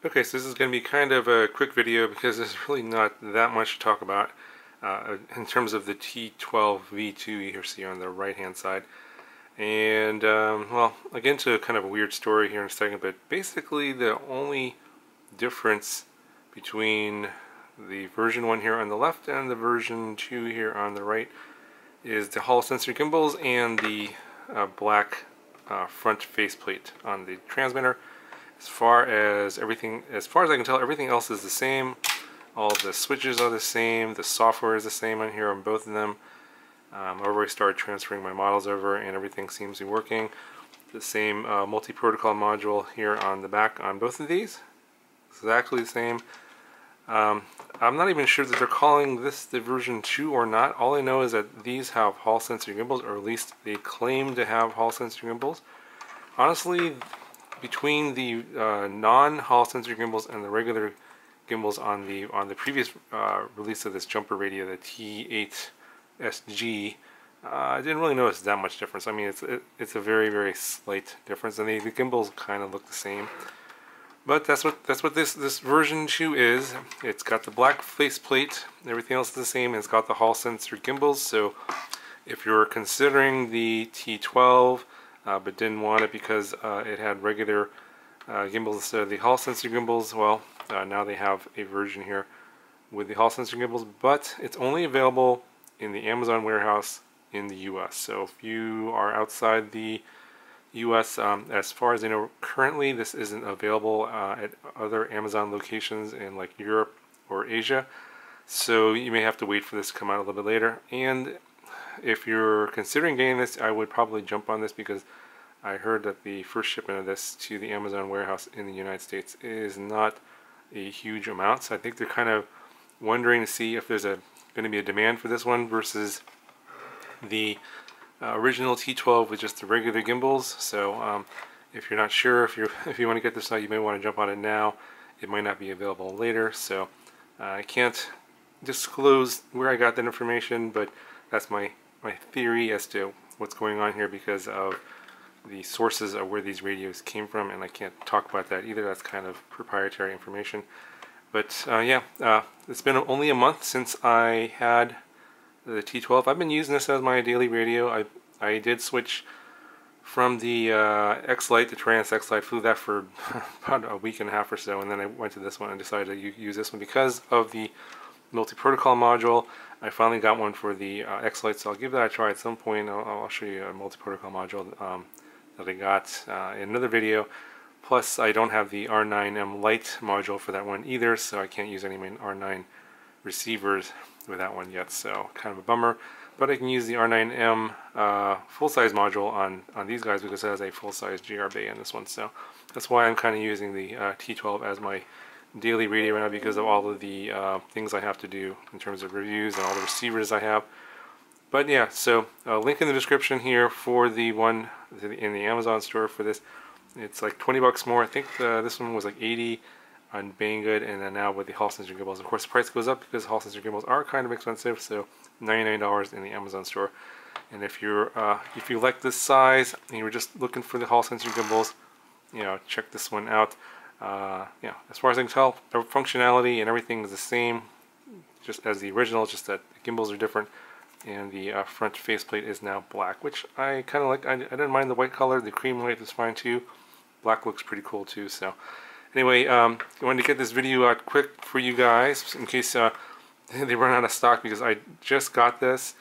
Okay, so this is going to be kind of a quick video because there's really not that much to talk about in terms of the T12 V2 you see on the right hand side. And well, I'll get into kind of a weird story here in a second, but basically the only difference between the version 1 here on the left and the version 2 here on the right is the Hall sensor gimbals and the black front faceplate on the transmitter. As far as I can tell, everything else is the same. All the switches are the same. The software is the same on here on both of them. I've already started transferring my models over, and everything seems to be working. The same multi-protocol module here on the back on both of these. Exactly the same. I'm not even sure that they're calling this the version 2 or not. All I know is that these have Hall sensor gimbals, or at least they claim to have Hall sensor gimbals. Honestly, between the non-Hall sensor gimbals and the regular gimbals on the previous release of this jumper radio, the T8SG, I didn't really notice that much difference. I mean, it's a very slight difference, and the gimbals kind of look the same. But that's what this version 2 is. It's got the black faceplate. Everything else is the same. And it's got the Hall sensor gimbals. So if you're considering the T12 but didn't want it because it had regular gimbals instead of the Hall sensor gimbals, well, now they have a version here with the Hall sensor gimbals, but it's only available in the Amazon warehouse in the US. So if you are outside the US, as far as I know, currently this isn't available at other Amazon locations in like Europe or Asia. So you may have to wait for this to come out a little bit later. And if you're considering getting this, I would probably jump on this because I heard that the first shipment of this to the Amazon warehouse in the United States is not a huge amount. So I think they're kind of wondering to see if there's going to be a demand for this one versus the original T12 with just the regular gimbals. So if you're not sure, if you want to get this out, you may want to jump on it now. It might not be available later. So I can't disclose where I got that information, but that's my theory as to what's going on here because of the sources of where these radios came from, and I can't talk about that either. That's kind of proprietary information. But yeah, it's been only a month since I had the T12. I've been using this as my daily radio. I did switch from the X-Lite, the Trans X-Lite, flew that for about a week and a half or so, and then I went to this one and decided to use this one because of the multi-protocol module. I finally got one for the X-Lite, so I'll give that a try at some point. I'll show you a multi-protocol module that I got in another video. Plus, I don't have the R9M Lite module for that one either, so I can't use any of my R9 receivers with that one yet, so kind of a bummer. But I can use the R9M full-size module on these guys because it has a full-size GR bay in this one, so that's why I'm kind of using the T12 as my daily radio right now because of all of the things I have to do in terms of reviews and all the receivers I have. But yeah, so link in the description here for the one in the Amazon store for this. It's like 20 bucks more. I think this one was like 80 on Banggood, and then now with the Hall sensor gimbals. Of course, the price goes up because Hall sensor gimbals are kind of expensive, so $99 in the Amazon store. And if you like this size and you're just looking for the Hall sensor gimbals, you know, check this one out. Yeah, as far as I can tell, the functionality and everything is the same, just as the original, just that the gimbals are different, and the front faceplate is now black, which I kind of like. I didn't mind the white color. The cream white is fine too. Black looks pretty cool too. So anyway, I wanted to get this video out quick for you guys in case they run out of stock, because I just got this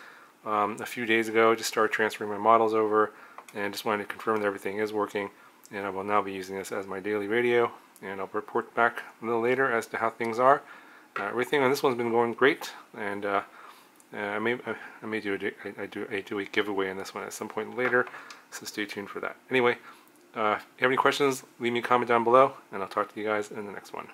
a few days ago. Just started transferring my models over, and just wanted to confirm that everything is working. And I will now be using this as my daily radio, and I'll report back a little later as to how things are. Everything on this one's been going great, and I may do a giveaway on this one at some point later, so stay tuned for that. Anyway, if you have any questions, leave me a comment down below, and I'll talk to you guys in the next one.